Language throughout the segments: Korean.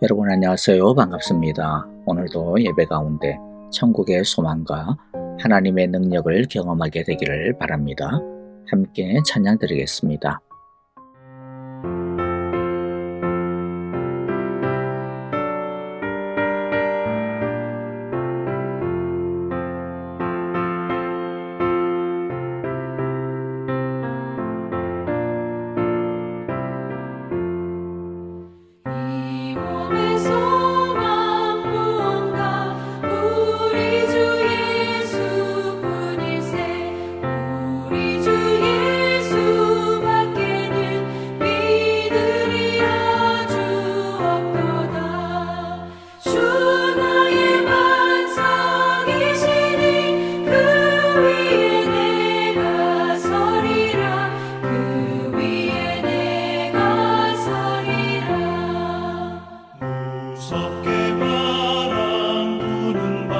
여러분 안녕하세요. 반갑습니다. 오늘도 예배 가운데 천국의 소망과 하나님의 능력을 경험하게 되기를 바랍니다. 함께 찬양 드리겠습니다. 이 몸의 소망 무언가 우리 주 예수뿐일세. 우리 주 예수밖에는 믿으리 아주 없도다. 주 나의 반석이시니 그 위에 내가 서리라. 그 위에 내가 서리라. 무섭게 바람 부는 밤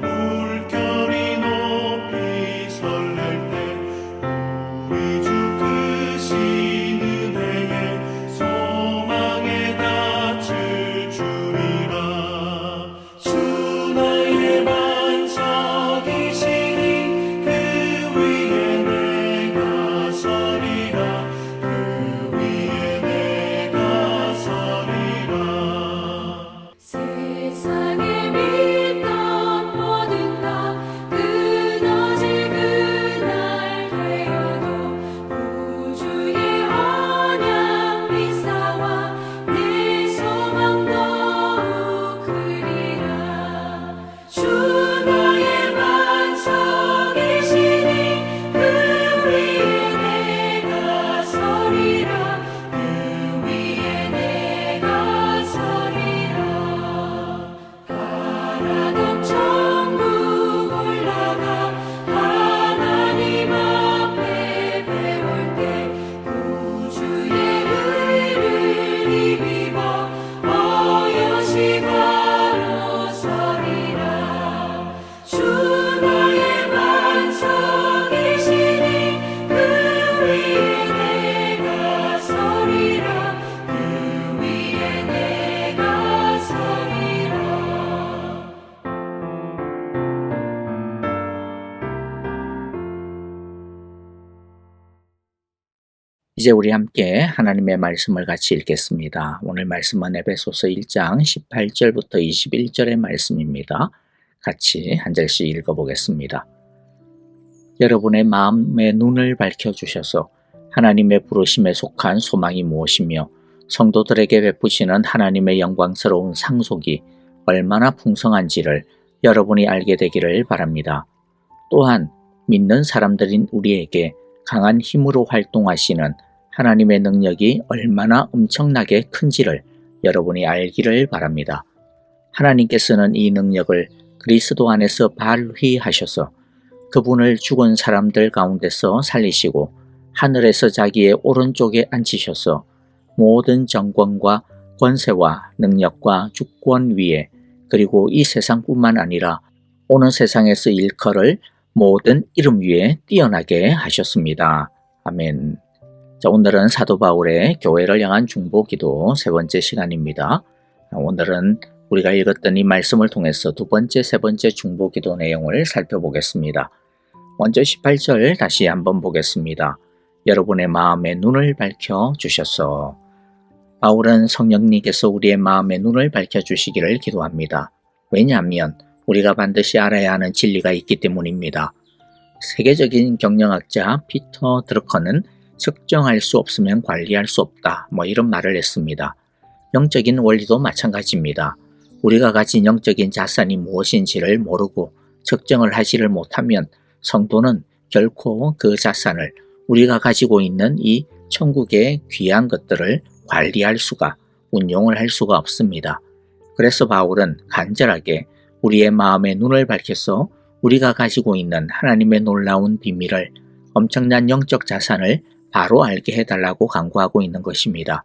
물결이 높이 설렐 때 우리 주 크신 은혜에 소망에 닿을 줄이라. 주 나의 반석이시니 그 위에 내가 서리라. 그 위에 내가 서리라. 세상에 믿던 모든 것 끊어질 그날 되어도 구주의 언약 미사와 내 소망 더욱 크리라. 주 나의 반석이시니 그 위에 내가 서리라. 그 위에 내가 서리라. 바라던 천국 올라가 하나님 앞에 배울 때 구주의 의를 입어 어여시 바로 서리라. 주 나의 반석이시니 그 위에 내가 서리라. 그 위에 내가 서리라. 이제 우리 함께 하나님의 말씀을 같이 읽겠습니다. 오늘 말씀은 에베소서 1장 18절부터 21절의 말씀입니다. 같이 한 절씩 읽어보겠습니다. 여러분의 마음의 눈을 밝혀주셔서 하나님의 부르심에 속한 소망이 무엇이며 성도들에게 베푸시는 하나님의 영광스러운 상속이 얼마나 풍성한지를 여러분이 알게 되기를 바랍니다. 또한 믿는 사람들인 우리에게 강한 힘으로 활동하시는 하나님의 능력이 얼마나 엄청나게 큰지를 여러분이 알기를 바랍니다. 하나님께서는 이 능력을 그리스도 안에서 발휘하셔서 그분을 죽은 사람들 가운데서 살리시고 하늘에서 자기의 오른쪽에 앉히셔서 모든 정권과 권세와 능력과 주권 위에 그리고 이 세상뿐만 아니라 오는 세상에서 일컬을 모든 이름 위에 뛰어나게 하셨습니다. 아멘. 자, 오늘은 사도 바울의 교회를 향한 중보기도 세 번째 시간입니다. 오늘은 우리가 읽었던 이 말씀을 통해서 두 번째, 세 번째 중보기도 내용을 살펴보겠습니다. 먼저 18절 다시 한번 보겠습니다. 여러분의 마음의 눈을 밝혀 주셔서. 바울은 성령님께서 우리의 마음의 눈을 밝혀 주시기를 기도합니다. 왜냐하면 우리가 반드시 알아야 하는 진리가 있기 때문입니다. 세계적인 경영학자 피터 드러커는 측정할 수 없으면 관리할 수 없다, 이런 말을 했습니다. 영적인 원리도 마찬가지입니다. 우리가 가진 영적인 자산이 무엇인지를 모르고 측정을 하지를 못하면 성도는 결코 그 자산을 우리가 가지고 있는 이 천국의 귀한 것들을 관리할 수가, 운용을 할 수가 없습니다. 그래서 바울은 간절하게 우리의 마음의 눈을 밝혀서 우리가 가지고 있는 하나님의 놀라운 비밀을, 엄청난 영적 자산을 바로 알게 해달라고 간구하고 있는 것입니다.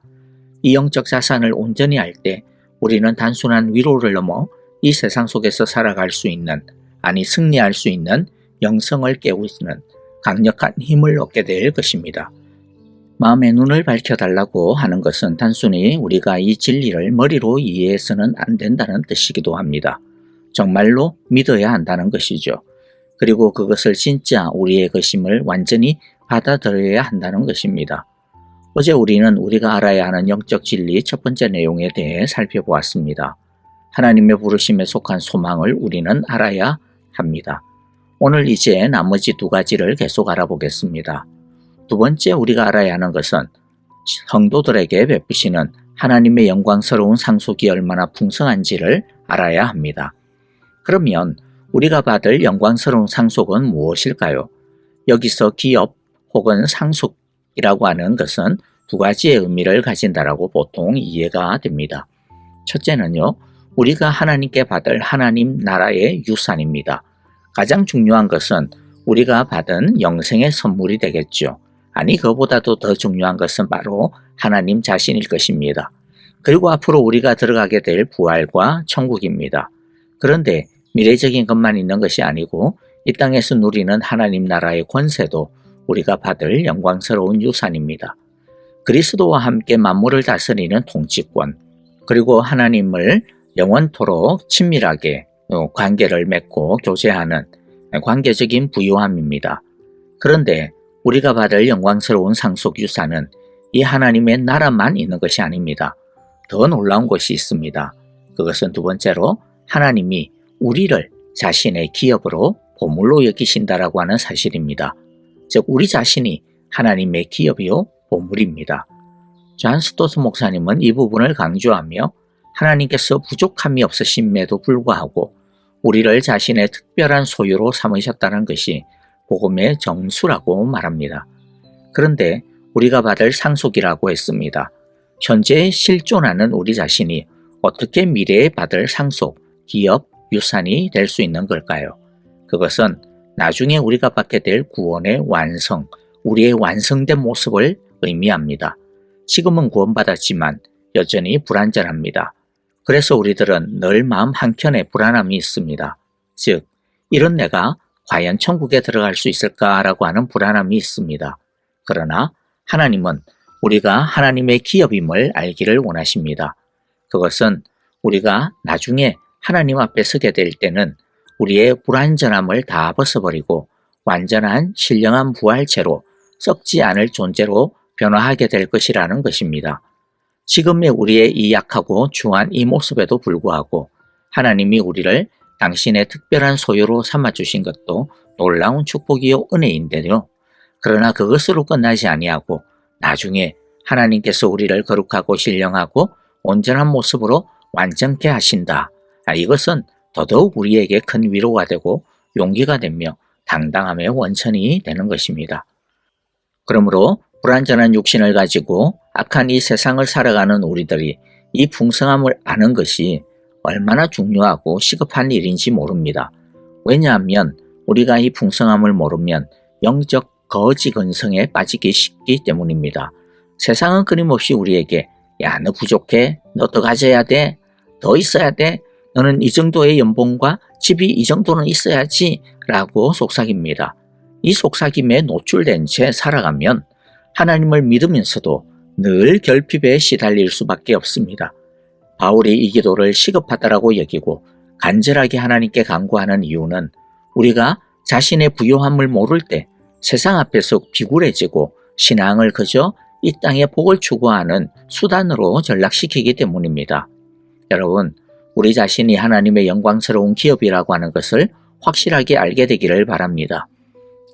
이 영적 자산을 온전히 알 때 우리는 단순한 위로를 넘어 이 세상 속에서 살아갈 수 있는, 아니 승리할 수 있는 영성을 깨우치는 강력한 힘을 얻게 될 것입니다. 마음의 눈을 밝혀달라고 하는 것은 단순히 우리가 이 진리를 머리로 이해해서는 안 된다는 뜻이기도 합니다. 정말로 믿어야 한다는 것이죠. 그리고 그것을 진짜 우리의 것임을 완전히 받아들여야 한다는 것입니다. 어제 우리는 우리가 알아야 하는 영적 진리 첫 번째 내용에 대해 살펴보았습니다. 하나님의 부르심에 속한 소망을 우리는 알아야 합니다. 오늘 이제 나머지 두 가지를 계속 알아보겠습니다. 두 번째 우리가 알아야 하는 것은 성도들에게 베푸시는 하나님의 영광스러운 상속이 얼마나 풍성한지를 알아야 합니다. 그러면 우리가 받을 영광스러운 상속은 무엇일까요? 여기서 기업 혹은 상속이라고 하는 것은 두 가지의 의미를 가진다라고 보통 이해가 됩니다. 첫째는요, 우리가 하나님께 받을 하나님 나라의 유산입니다. 가장 중요한 것은 우리가 받은 영생의 선물이 되겠죠. 아니, 그보다도 더 중요한 것은 바로 하나님 자신일 것입니다. 그리고 앞으로 우리가 들어가게 될 부활과 천국입니다. 그런데 미래적인 것만 있는 것이 아니고 이 땅에서 누리는 하나님 나라의 권세도 우리가 받을 영광스러운 유산입니다. 그리스도와 함께 만물을 다스리는 통치권, 그리고 하나님을 영원토록 친밀하게 관계를 맺고 교제하는 관계적인 부유함입니다. 그런데 우리가 받을 영광스러운 상속 유산은 이 하나님의 나라만 있는 것이 아닙니다. 더 놀라운 것이 있습니다. 그것은 두 번째로 하나님이 우리를 자신의 기업으로 보물로 여기신다라고 하는 사실입니다. 즉 우리 자신이 하나님의 기업이요 보물입니다. 존 스토트 목사님은 이 부분을 강조하며 하나님께서 부족함이 없으심에도 불구하고 우리를 자신의 특별한 소유로 삼으셨다는 것이 복음의 정수라고 말합니다. 그런데 우리가 받을 상속이라고 했습니다. 현재 실존하는 우리 자신이 어떻게 미래에 받을 상속, 기업, 유산이 될 수 있는 걸까요? 그것은 나중에 우리가 받게 될 구원의 완성, 우리의 완성된 모습을 의미합니다. 지금은 구원받았지만 여전히 불완전합니다. 그래서 우리들은 늘 마음 한켠에 불안함이 있습니다. 즉, 이런 내가 과연 천국에 들어갈 수 있을까라고 하는 불안함이 있습니다. 그러나 하나님은 우리가 하나님의 기업임을 알기를 원하십니다. 그것은 우리가 나중에 하나님 앞에 서게 될 때는 우리의 불완전함을 다 벗어버리고 완전한 신령한 부활체로 썩지 않을 존재로 변화하게 될 것이라는 것입니다. 지금의 우리의 이 약하고 추한 이 모습에도 불구하고 하나님이 우리를 당신의 특별한 소유로 삼아주신 것도 놀라운 축복이요 은혜인데요. 그러나 그것으로 끝나지 아니하고 나중에 하나님께서 우리를 거룩하고 신령하고 온전한 모습으로 완전케 하신다. 이것은 더더욱 우리에게 큰 위로가 되고 용기가 되며 당당함의 원천이 되는 것입니다. 그러므로 불완전한 육신을 가지고 악한 이 세상을 살아가는 우리들이 이 풍성함을 아는 것이 얼마나 중요하고 시급한 일인지 모릅니다. 왜냐하면 우리가 이 풍성함을 모르면 영적 거지 근성에 빠지기 쉽기 때문입니다. 세상은 끊임없이 우리에게 야, 너 부족해, 너 더 가져야 돼, 더 있어야 돼, 너는 이 정도의 연봉과 집이 이 정도는 있어야지 라고 속삭입니다. 이 속삭임에 노출된 채 살아가면 하나님을 믿으면서도 늘 결핍에 시달릴 수밖에 없습니다. 바울이 이 기도를 시급하다라고 여기고 간절하게 하나님께 간구하는 이유는 우리가 자신의 부요함을 모를 때 세상 앞에서 비굴해지고 신앙을 그저 이 땅의 복을 추구하는 수단으로 전락시키기 때문입니다. 여러분, 우리 자신이 하나님의 영광스러운 기업이라고 하는 것을 확실하게 알게 되기를 바랍니다.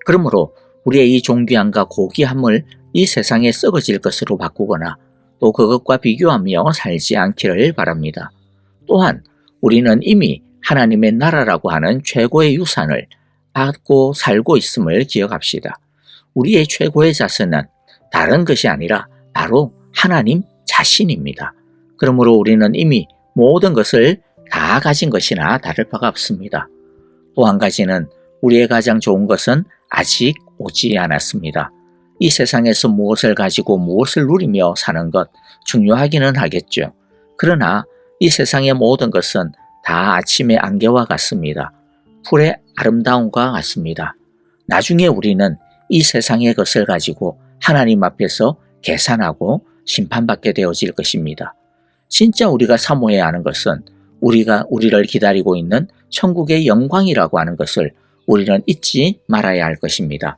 그러므로 우리의 이 존귀함과 고귀함을 이 세상에 썩어질 것으로 바꾸거나 또 그것과 비교하며 살지 않기를 바랍니다. 또한 우리는 이미 하나님의 나라라고 하는 최고의 유산을 받고 살고 있음을 기억합시다. 우리의 최고의 자산은 다른 것이 아니라 바로 하나님 자신입니다. 그러므로 우리는 이미 모든 것을 다 가진 것이나 다를 바가 없습니다. 또 한 가지는 우리의 가장 좋은 것은 아직 오지 않았습니다. 이 세상에서 무엇을 가지고 무엇을 누리며 사는 것 중요하기는 하겠죠. 그러나 이 세상의 모든 것은 다 아침의 안개와 같습니다. 풀의 아름다움과 같습니다. 나중에 우리는 이 세상의 것을 가지고 하나님 앞에서 계산하고 심판받게 되어질 것입니다. 진짜 우리가 사모해야 하는 것은 우리를 기다리고 있는 천국의 영광이라고 하는 것을 우리는 잊지 말아야 할 것입니다.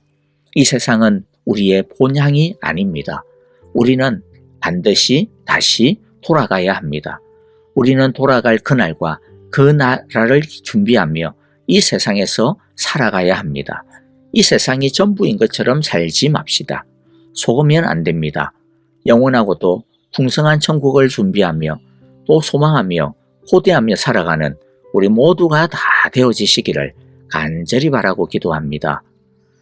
이 세상은 우리의 본향이 아닙니다. 우리는 반드시 다시 돌아가야 합니다. 우리는 돌아갈 그날과 그 나라를 준비하며 이 세상에서 살아가야 합니다. 이 세상이 전부인 것처럼 살지 맙시다. 속으면 안 됩니다. 영원하고도 풍성한 천국을 준비하며 또 소망하며 호대하며 살아가는 우리 모두가 다 되어지시기를 간절히 바라고 기도합니다.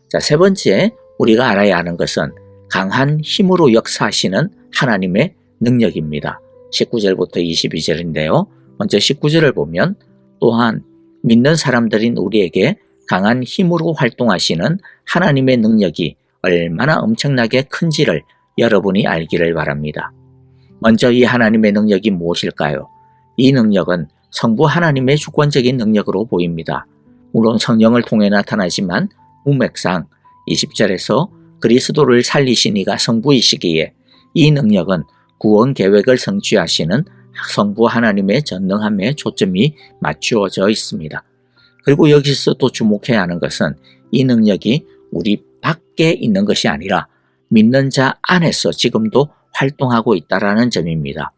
자, 세 번째 우리가 알아야 하는 것은 강한 힘으로 역사하시는 하나님의 능력입니다. 19절부터 22절인데요. 먼저 19절을 보면 또한 믿는 사람들인 우리에게 강한 힘으로 활동하시는 하나님의 능력이 얼마나 엄청나게 큰지를 여러분이 알기를 바랍니다. 먼저 이 하나님의 능력이 무엇일까요? 이 능력은 성부 하나님의 주권적인 능력으로 보입니다. 물론 성령을 통해 나타나지만 문맥상 20절에서 그리스도를 살리신 이가 성부이시기에 이 능력은 구원 계획을 성취하시는 성부 하나님의 전능함에 초점이 맞추어져 있습니다. 그리고 여기서 또 주목해야 하는 것은 이 능력이 우리 밖에 있는 것이 아니라 믿는 자 안에서 지금도 활동하고 있다는 점입니다.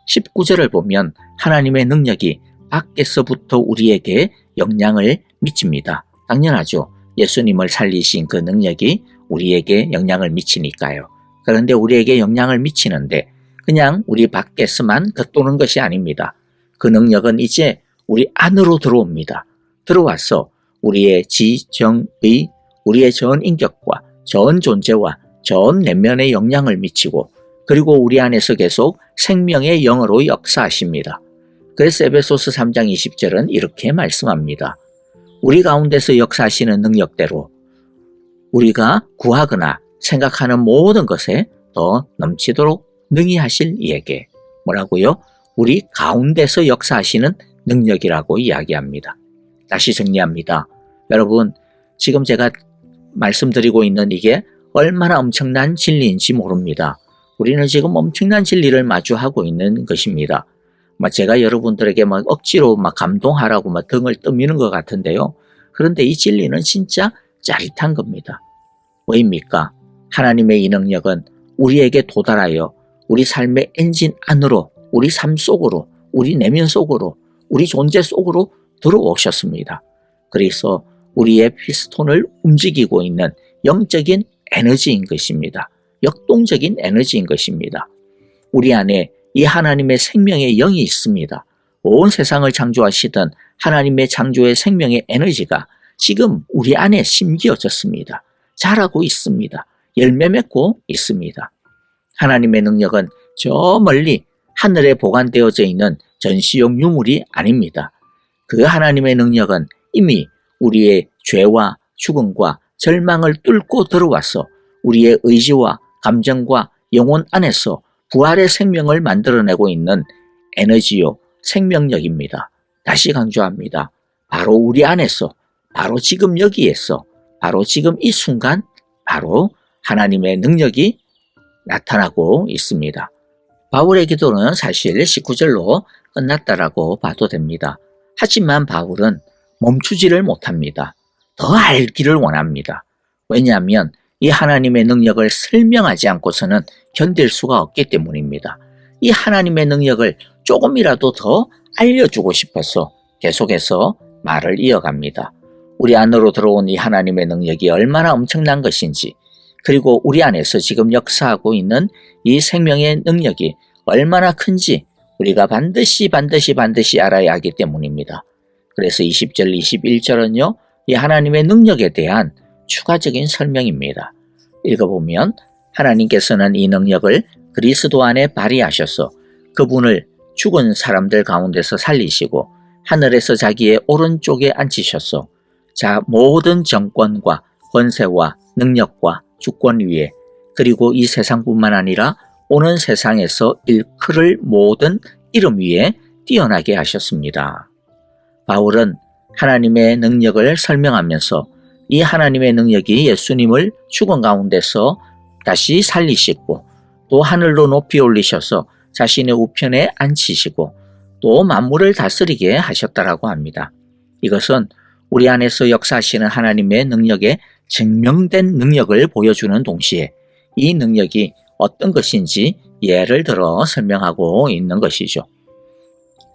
19절을 보면 하나님의 능력이 밖에서부터 우리에게 영향을 미칩니다. 당연하죠. 예수님을 살리신 그 능력이 우리에게 영향을 미치니까요. 그런데 우리에게 영향을 미치는데 그냥 우리 밖에서만 겉도는 것이 아닙니다. 그 능력은 이제 우리 안으로 들어옵니다. 들어와서 우리의 지정의, 우리의 전 인격과 전 존재와 전 내면에 영향을 미치고 그리고 우리 안에서 계속 생명의 영으로 역사하십니다. 그래서 에베소서 3장 20절은 이렇게 말씀합니다. 우리 가운데서 역사하시는 능력대로 우리가 구하거나 생각하는 모든 것에 더 넘치도록 능히 하실 이에게 뭐라고요? 우리 가운데서 역사하시는 능력이라고 이야기합니다. 다시 정리합니다. 여러분, 지금 제가 말씀드리고 있는 이게 얼마나 엄청난 진리인지 모릅니다. 우리는 지금 엄청난 진리를 마주하고 있는 것입니다. 제가 여러분들에게 억지로 감동하라고 등을 떠미는 것 같은데요. 그런데 이 진리는 진짜 짜릿한 겁니다. 왜입니까? 하나님의 이 능력은 우리에게 도달하여 우리 삶의 엔진 안으로, 우리 삶 속으로, 우리 내면 속으로, 우리 존재 속으로 들어오셨습니다. 그래서 우리의 피스톤을 움직이고 있는 영적인 에너지인 것입니다. 역동적인 에너지인 것입니다. 우리 안에 이 하나님의 생명의 영이 있습니다. 온 세상을 창조하시던 하나님의 창조의 생명의 에너지가 지금 우리 안에 심기어졌습니다. 자라고 있습니다. 열매 맺고 있습니다. 하나님의 능력은 저 멀리 하늘에 보관되어져 있는 전시용 유물이 아닙니다. 그 하나님의 능력은 이미 우리의 죄와 죽음과 절망을 뚫고 들어와서 우리의 의지와 감정과 영혼 안에서 부활의 생명을 만들어내고 있는 에너지요, 생명력입니다. 다시 강조합니다. 바로 우리 안에서, 바로 지금 여기에서, 바로 지금 이 순간, 바로 하나님의 능력이 나타나고 있습니다. 바울의 기도는 사실 19절로 끝났다라고 봐도 됩니다. 하지만 바울은 멈추지를 못합니다. 더 알기를 원합니다. 왜냐하면 이 하나님의 능력을 설명하지 않고서는 견딜 수가 없기 때문입니다. 이 하나님의 능력을 조금이라도 더 알려주고 싶어서 계속해서 말을 이어갑니다. 우리 안으로 들어온 이 하나님의 능력이 얼마나 엄청난 것인지, 그리고 우리 안에서 지금 역사하고 있는 이 생명의 능력이 얼마나 큰지 우리가 반드시 알아야 하기 때문입니다. 그래서 20절, 21절은요, 이 하나님의 능력에 대한 추가적인 설명입니다. 읽어보면 하나님께서는 이 능력을 그리스도 안에 발휘하셔서 그분을 죽은 사람들 가운데서 살리시고 하늘에서 자기의 오른쪽에 앉히셔서 모든 정권과 권세와 능력과 주권 위에, 그리고 이 세상뿐만 아니라 오는 세상에서 일컬을 모든 이름 위에 뛰어나게 하셨습니다. 바울은 하나님의 능력을 설명하면서 이 하나님의 능력이 예수님을 죽은 가운데서 다시 살리시고 또 하늘로 높이 올리셔서 자신의 우편에 앉히시고 또 만물을 다스리게 하셨다라고 합니다. 이것은 우리 안에서 역사하시는 하나님의 능력의 증명된 능력을 보여주는 동시에 이 능력이 어떤 것인지 예를 들어 설명하고 있는 것이죠.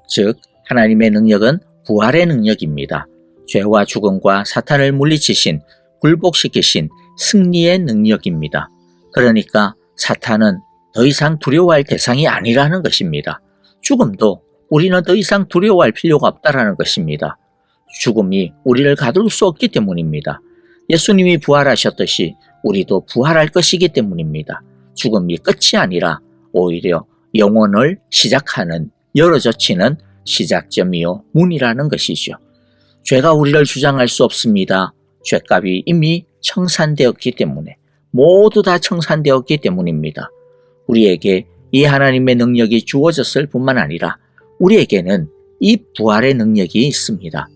즉 하나님의 능력은 부활의 능력입니다. 죄와 죽음과 사탄을 물리치신, 굴복시키신 승리의 능력입니다. 그러니까 사탄은 더 이상 두려워할 대상이 아니라는 것입니다. 죽음도 우리는 더 이상 두려워할 필요가 없다라는 것입니다. 죽음이 우리를 가둘 수 없기 때문입니다. 예수님이 부활하셨듯이 우리도 부활할 것이기 때문입니다. 죽음이 끝이 아니라 오히려 영혼을 시작하는, 열어젖히는 시작점이요 문이라는 것이죠. 죄가 우리를 주장할 수 없습니다. 죄값이 이미 청산되었기 때문에, 모두 다 청산되었기 때문입니다. 우리에게 이 하나님의 능력이 주어졌을 뿐만 아니라 우리에게는 이 부활의 능력이 있습니다.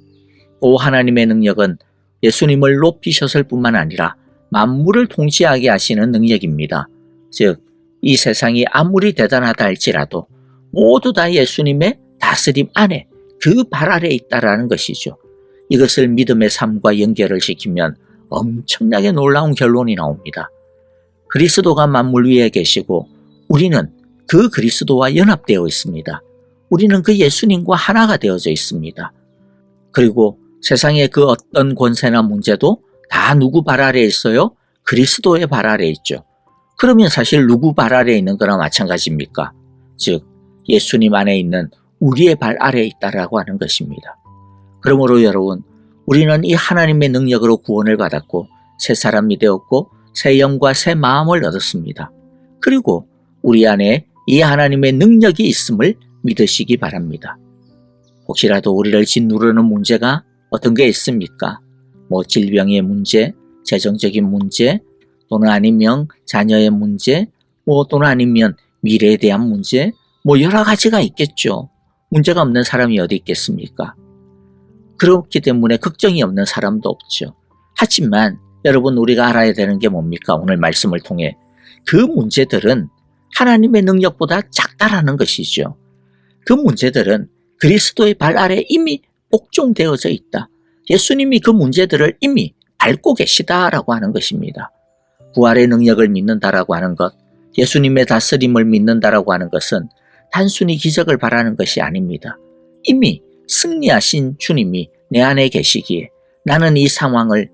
또 하나님의 능력은 예수님을 높이셨을 뿐만 아니라 만물을 통치하게 하시는 능력입니다. 즉, 이 세상이 아무리 대단하다 할지라도 모두 다 예수님의 다스림 안에, 그 발 아래에 있다라는 것이죠. 이것을 믿음의 삶과 연결을 시키면 엄청나게 놀라운 결론이 나옵니다. 그리스도가 만물 위에 계시고 우리는 그 그리스도와 연합되어 있습니다. 우리는 그 예수님과 하나가 되어져 있습니다. 그리고 세상의 그 어떤 권세나 문제도 다 누구 발 아래에 있어요? 그리스도의 발 아래에 있죠. 그러면 사실 누구 발 아래에 있는 거나 마찬가지입니까? 즉 예수님 안에 있는 우리의 발 아래에 있다라고 하는 것입니다. 그러므로 여러분, 우리는 이 하나님의 능력으로 구원을 받았고 새 사람이 되었고 새 영과 새 마음을 얻었습니다. 그리고 우리 안에 이 하나님의 능력이 있음을 믿으시기 바랍니다. 혹시라도 우리를 짓누르는 문제가 어떤 게 있습니까? 질병의 문제, 재정적인 문제, 또는 아니면 자녀의 문제, 또는 아니면 미래에 대한 문제, 여러 가지가 있겠죠. 문제가 없는 사람이 어디 있겠습니까? 그렇기 때문에 걱정이 없는 사람도 없죠. 하지만 여러분, 우리가 알아야 되는 게 뭡니까? 오늘 말씀을 통해 그 문제들은 하나님의 능력보다 작다라는 것이죠. 그 문제들은 그리스도의 발 아래 이미 복종되어져 있다. 예수님이 그 문제들을 이미 밟고 계시다라고 하는 것입니다. 부활의 능력을 믿는다라고 하는 것, 예수님의 다스림을 믿는다라고 하는 것은 단순히 기적을 바라는 것이 아닙니다. 이미 승리하신 주님이 내 안에 계시기에 나는 이 상황을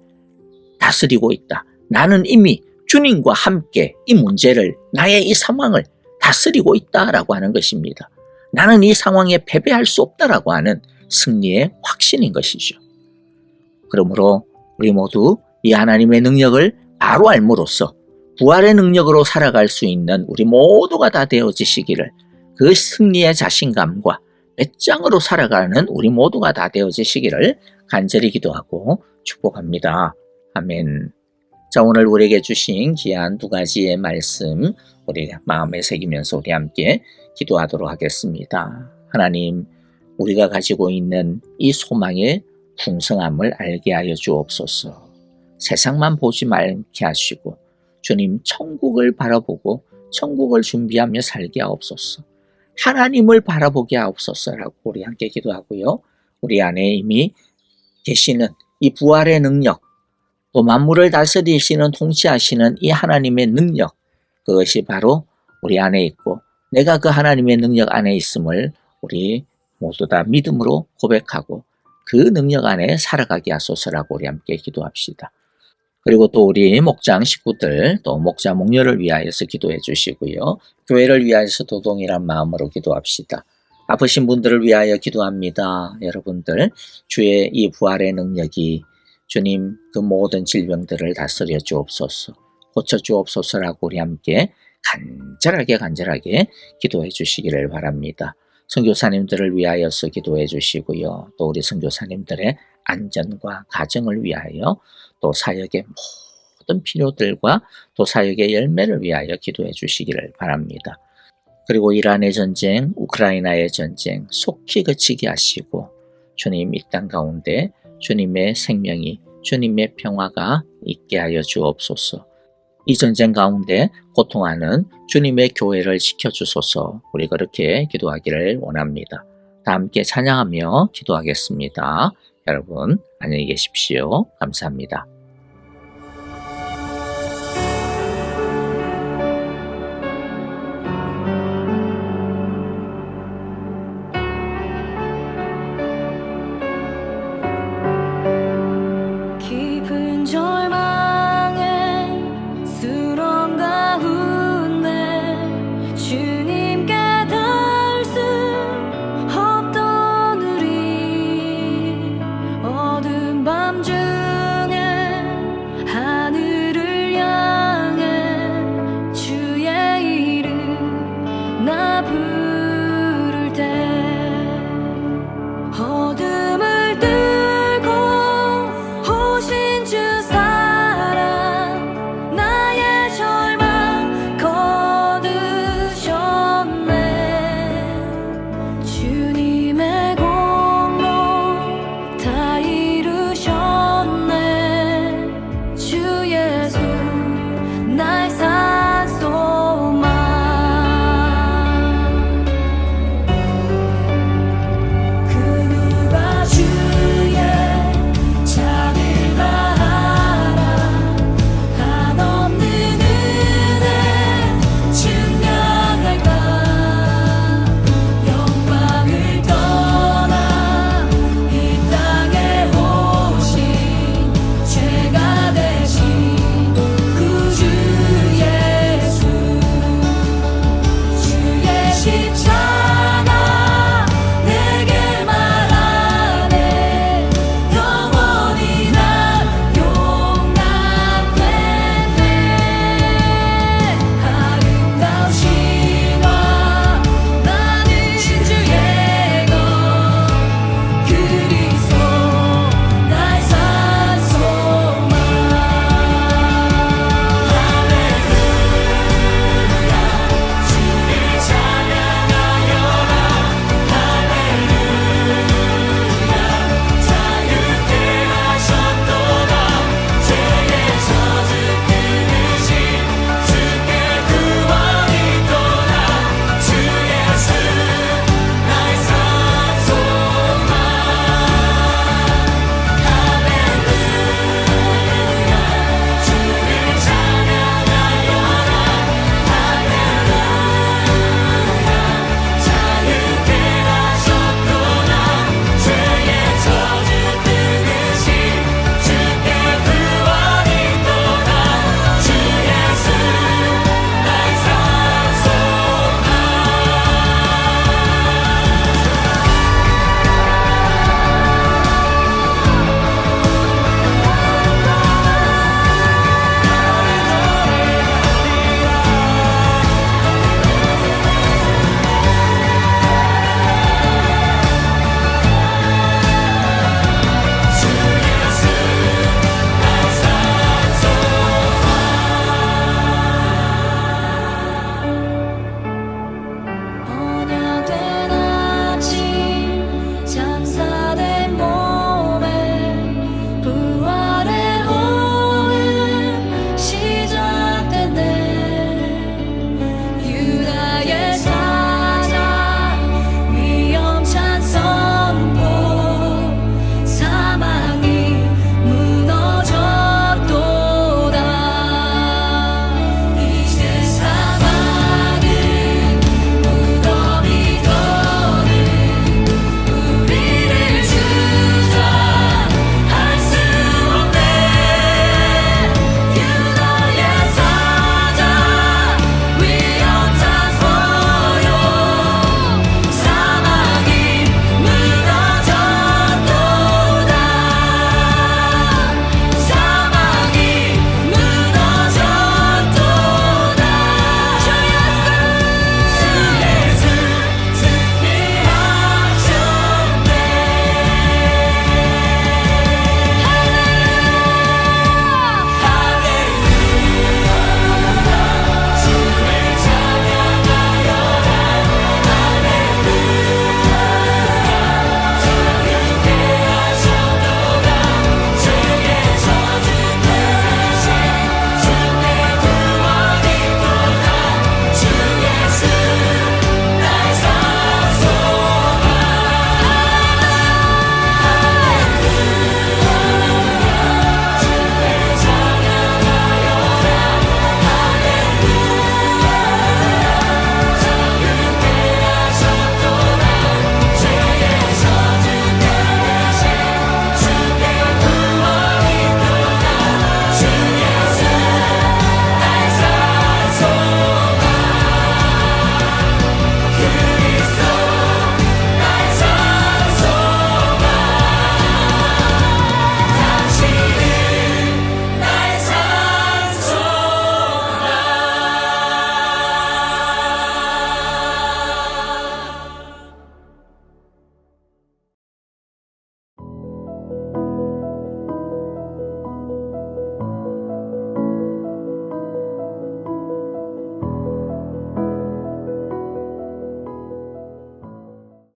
다스리고 있다. 나는 이미 주님과 함께 이 문제를, 나의 이 상황을 다스리고 있다라고 하는 것입니다. 나는 이 상황에 패배할 수 없다라고 하는 승리의 확신인 것이죠. 그러므로 우리 모두 이 하나님의 능력을 바로 알므로써 부활의 능력으로 살아갈 수 있는 우리 모두가 다 되어지시기를, 그 승리의 자신감과 배짱으로 살아가는 우리 모두가 다 되어지시기를 간절히 기도하고 축복합니다. 아멘. 자, 오늘 우리에게 주신 귀한 두 가지의 말씀 우리 마음에 새기면서 우리 함께 기도하도록 하겠습니다. 하나님, 우리가 가지고 있는 이 소망의 풍성함을 알게 하여 주옵소서. 세상만 보지 말게 하시고 주님, 천국을 바라보고 천국을 준비하며 살게 하옵소서. 하나님을 바라보게 하옵소서라고 우리 함께 기도하고요. 우리 안에 이미 계시는 이 부활의 능력, 또 만물을 다스리시는, 통치하시는 이 하나님의 능력, 그것이 바로 우리 안에 있고 내가 그 하나님의 능력 안에 있음을 우리 모두 다 믿음으로 고백하고 그 능력 안에 살아가게 하소서라고 우리 함께 기도합시다. 그리고 또 우리 목장 식구들, 또 목자 목녀를 위하여서 기도해 주시고요. 교회를 위하여서도 동일한 마음으로 기도합시다. 아프신 분들을 위하여 기도합니다. 여러분들, 주의 이 부활의 능력이 주님 그 모든 질병들을 다스려 주옵소서, 고쳐 주옵소서라고 우리 함께 간절하게 기도해 주시기를 바랍니다. 선교사님들을 위하여서 기도해 주시고요. 또 우리 선교사님들의 안전과 가정을 위하여, 또 사역의 모든 필요들과 또 사역의 열매를 위하여 기도해 주시기를 바랍니다. 그리고 이란의 전쟁, 우크라이나의 전쟁 속히 그치게 하시고 주님 이 땅 가운데 주님의 생명이, 주님의 평화가 있게 하여 주옵소서. 이 전쟁 가운데 고통하는 주님의 교회를 지켜주소서. 우리 그렇게 기도하기를 원합니다. 다 함께 찬양하며 기도하겠습니다. 여러분 안녕히 계십시오. 감사합니다.